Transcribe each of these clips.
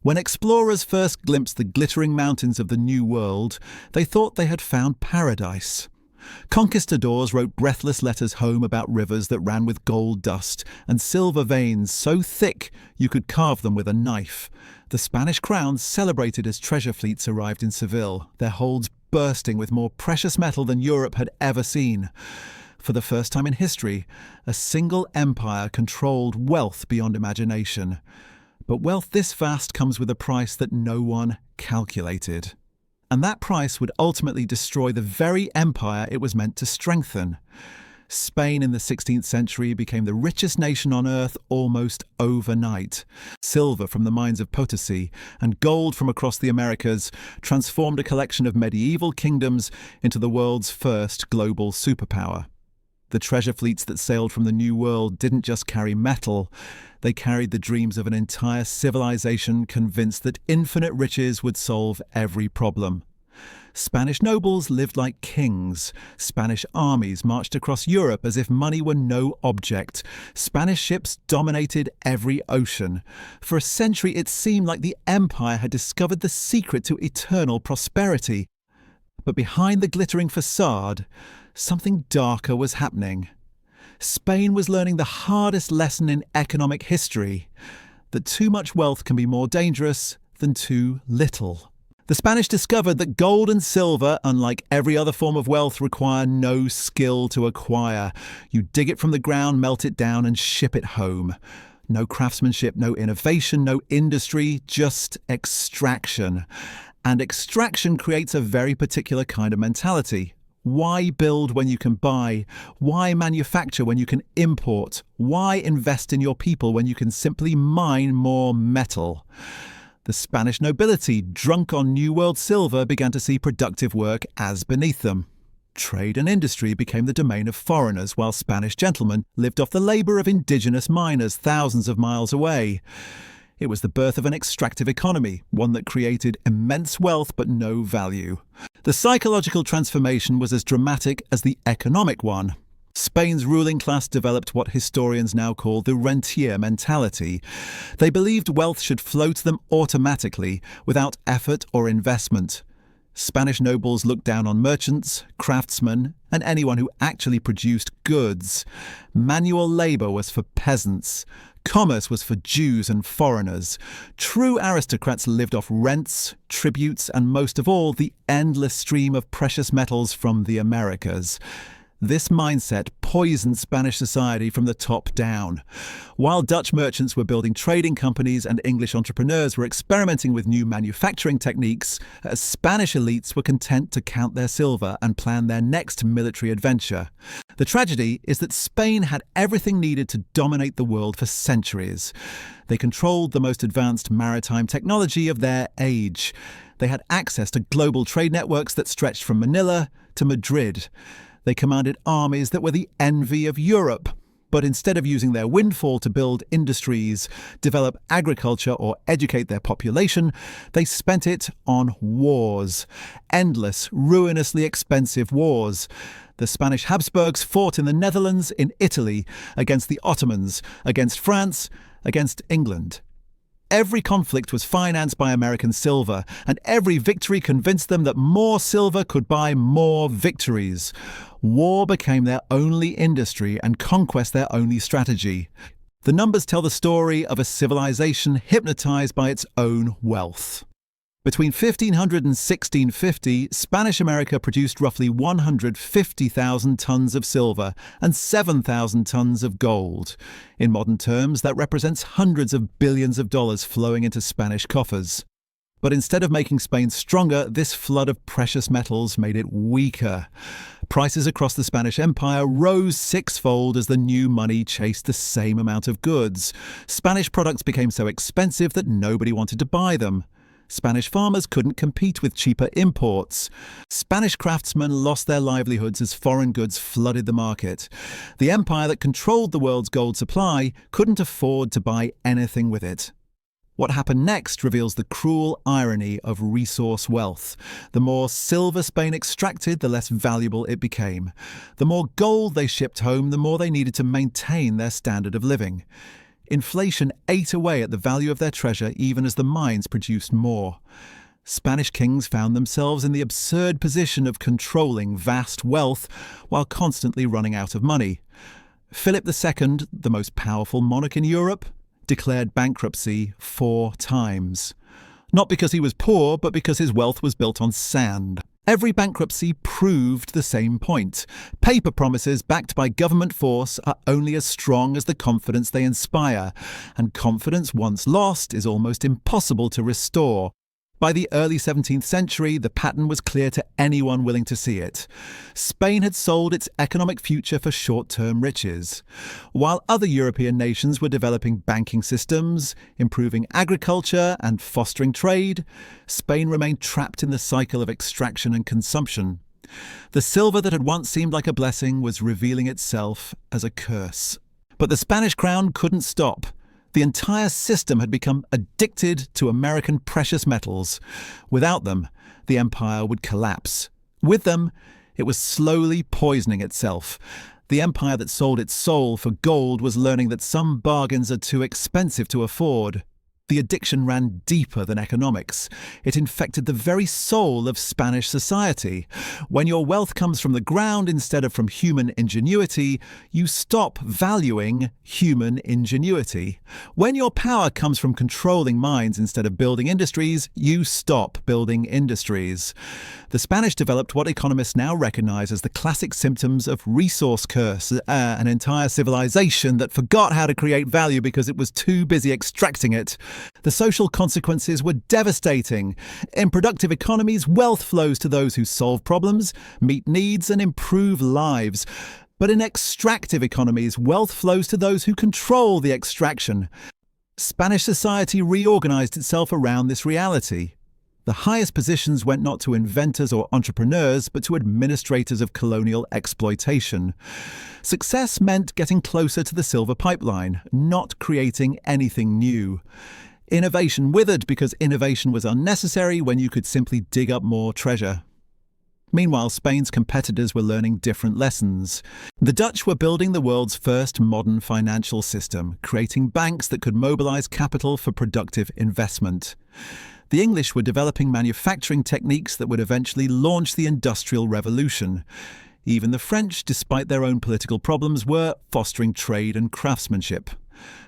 When explorers first glimpsed the glittering mountains of the New World, they thought they had found paradise. Conquistadors wrote breathless letters home about rivers that ran with gold dust and silver veins so thick you could carve them with a knife. The Spanish crown celebrated as treasure fleets arrived in Seville, their holds bursting with more precious metal than Europe had ever seen. For the first time in history, a single empire controlled wealth beyond imagination. But wealth this vast comes with a price that no one calculated. And that price would ultimately destroy the very empire it was meant to strengthen. Spain in the 16th century became the richest nation on earth almost overnight. Silver from the mines of Potosí and gold from across the Americas transformed a collection of medieval kingdoms into the world's first global superpower. The treasure fleets that sailed from the New World didn't just carry metal, they carried the dreams of an entire civilization convinced that infinite riches would solve every problem. Spanish nobles lived like kings. Spanish armies marched across Europe as if money were no object. Spanish ships dominated every ocean. For a century, it seemed like the empire had discovered the secret to eternal prosperity. But behind the glittering facade, something darker was happening. Spain was learning the hardest lesson in economic history, that too much wealth can be more dangerous than too little. The Spanish discovered that gold and silver, unlike every other form of wealth, require no skill to acquire. You dig it from the ground, melt it down, and ship it home. No craftsmanship, no innovation, no industry, just extraction. And extraction creates a very particular kind of mentality. Why build when you can buy? Why manufacture when you can import? Why invest in your people when you can simply mine more metal? The Spanish nobility, drunk on New World silver, began to see productive work as beneath them. Trade and industry became the domain of foreigners, while Spanish gentlemen lived off the labour of indigenous miners thousands of miles away. It was the birth of an extractive economy, one that created immense wealth but no value. The psychological transformation was as dramatic as the economic one. Spain's ruling class developed what historians now call the rentier mentality. They believed wealth should flow to them automatically, without effort or investment. Spanish nobles looked down on merchants, craftsmen, and anyone who actually produced goods. Manual labour was for peasants. Commerce was for Jews and foreigners. True aristocrats lived off rents, tributes, and most of all, the endless stream of precious metals from the Americas. This mindset poisoned Spanish society from the top down. While Dutch merchants were building trading companies and English entrepreneurs were experimenting with new manufacturing techniques, Spanish elites were content to count their silver and plan their next military adventure. The tragedy is that Spain had everything needed to dominate the world for centuries. They controlled the most advanced maritime technology of their age. They had access to global trade networks that stretched from Manila to Madrid. They commanded armies that were the envy of Europe. But instead of using their windfall to build industries, develop agriculture, or educate their population, they spent it on wars. Endless, ruinously expensive wars. The Spanish Habsburgs fought in the Netherlands, in Italy, against the Ottomans, against France, against England. Every conflict was financed by American silver, and every victory convinced them that more silver could buy more victories. War became their only industry and conquest their only strategy. The numbers tell the story of a civilization hypnotized by its own wealth. Between 1500 and 1650, Spanish America produced roughly 150,000 tons of silver and 7,000 tons of gold. In modern terms, that represents hundreds of billions of dollars flowing into Spanish coffers. But instead of making Spain stronger, this flood of precious metals made it weaker. Prices across the Spanish Empire rose sixfold as the new money chased the same amount of goods. Spanish products became so expensive that nobody wanted to buy them. Spanish farmers couldn't compete with cheaper imports. Spanish craftsmen lost their livelihoods as foreign goods flooded the market. The empire that controlled the world's gold supply couldn't afford to buy anything with it. What happened next reveals the cruel irony of resource wealth. The more silver Spain extracted, the less valuable it became. The more gold they shipped home, the more they needed to maintain their standard of living. Inflation ate away at the value of their treasure even as the mines produced more. Spanish kings found themselves in the absurd position of controlling vast wealth while constantly running out of money. Philip II, the most powerful monarch in Europe, declared bankruptcy 4 times. Not because he was poor, but because his wealth was built on sand. Every bankruptcy proved the same point. Paper promises backed by government force are only as strong as the confidence they inspire, and confidence once lost is almost impossible to restore. By the early 17th century, the pattern was clear to anyone willing to see it. Spain had sold its economic future for short-term riches. While other European nations were developing banking systems, improving agriculture, and fostering trade, Spain remained trapped in the cycle of extraction and consumption. The silver that had once seemed like a blessing was revealing itself as a curse. But the Spanish crown couldn't stop. The entire system had become addicted to American precious metals. Without them, the empire would collapse. With them, it was slowly poisoning itself. The empire that sold its soul for gold was learning that some bargains are too expensive to afford. The addiction ran deeper than economics. It infected the very soul of Spanish society. When your wealth comes from the ground instead of from human ingenuity, you stop valuing human ingenuity. When your power comes from controlling minds instead of building industries, you stop building industries. The Spanish developed what economists now recognize as the classic symptoms of resource curse, an entire civilization that forgot how to create value because it was too busy extracting it. The social consequences were devastating. In productive economies, wealth flows to those who solve problems, meet needs, and improve lives. But in extractive economies, wealth flows to those who control the extraction. Spanish society reorganized itself around this reality. The highest positions went not to inventors or entrepreneurs, but to administrators of colonial exploitation. Success meant getting closer to the silver pipeline, not creating anything new. Innovation withered because innovation was unnecessary when you could simply dig up more treasure. Meanwhile, Spain's competitors were learning different lessons. The Dutch were building the world's first modern financial system, creating banks that could mobilize capital for productive investment. The English were developing manufacturing techniques that would eventually launch the Industrial Revolution. Even the French, despite their own political problems, were fostering trade and craftsmanship.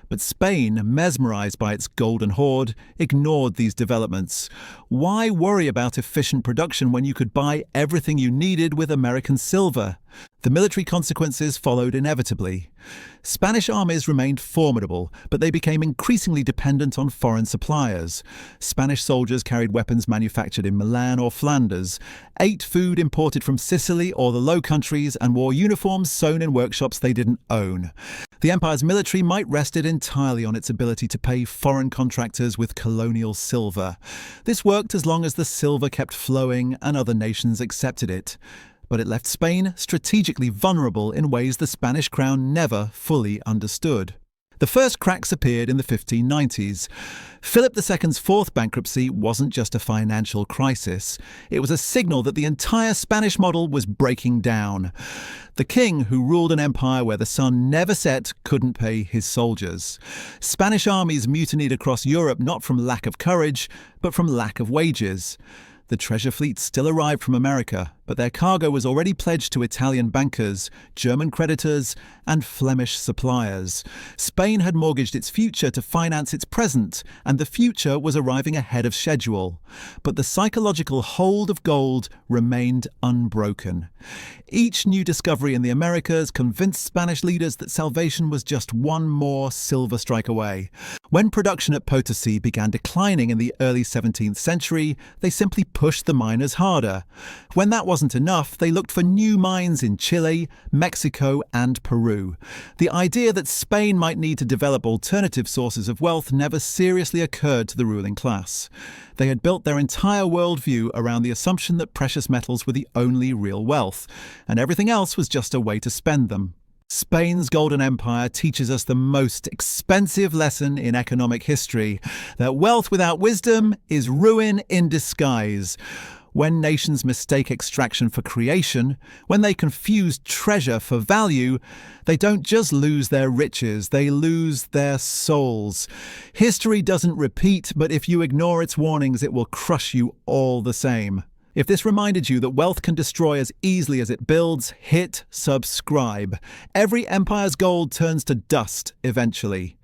But Spain, mesmerized by its golden hoard, ignored these developments. Why worry about efficient production when you could buy everything you needed with American silver? The military consequences followed inevitably. Spanish armies remained formidable, but they became increasingly dependent on foreign suppliers. Spanish soldiers carried weapons manufactured in Milan or Flanders, ate food imported from Sicily or the Low Countries, and wore uniforms sewn in workshops they didn't own. The empire's military might rested entirely on its ability to pay foreign contractors with colonial silver. This worked as long as the silver kept flowing and other nations accepted it. But it left Spain strategically vulnerable in ways the Spanish crown never fully understood. The first cracks appeared in the 1590s. Philip II's fourth bankruptcy wasn't just a financial crisis. It was a signal that the entire Spanish model was breaking down. The king, who ruled an empire where the sun never set, couldn't pay his soldiers. Spanish armies mutinied across Europe not from lack of courage, but from lack of wages. The treasure fleet still arrived from America, but their cargo was already pledged to Italian bankers, German creditors, and Flemish suppliers. Spain had mortgaged its future to finance its present, and the future was arriving ahead of schedule. But the psychological hold of gold remained unbroken. Each new discovery in the Americas convinced Spanish leaders that salvation was just one more silver strike away. When production at Potosí began declining in the early 17th century, they simply pushed the miners harder. When that wasn't enough, they looked for new mines in Chile, Mexico, and Peru. The idea that Spain might need to develop alternative sources of wealth never seriously occurred to the ruling class. They had built their entire worldview around the assumption that precious metals were the only real wealth, and everything else was just a way to spend them. Spain's Golden Empire teaches us the most expensive lesson in economic history, that wealth without wisdom is ruin in disguise. When nations mistake extraction for creation, when they confuse treasure for value, they don't just lose their riches, they lose their souls. History doesn't repeat, but if you ignore its warnings, it will crush you all the same. If this reminded you that wealth can destroy as easily as it builds, hit subscribe. Every empire's gold turns to dust eventually.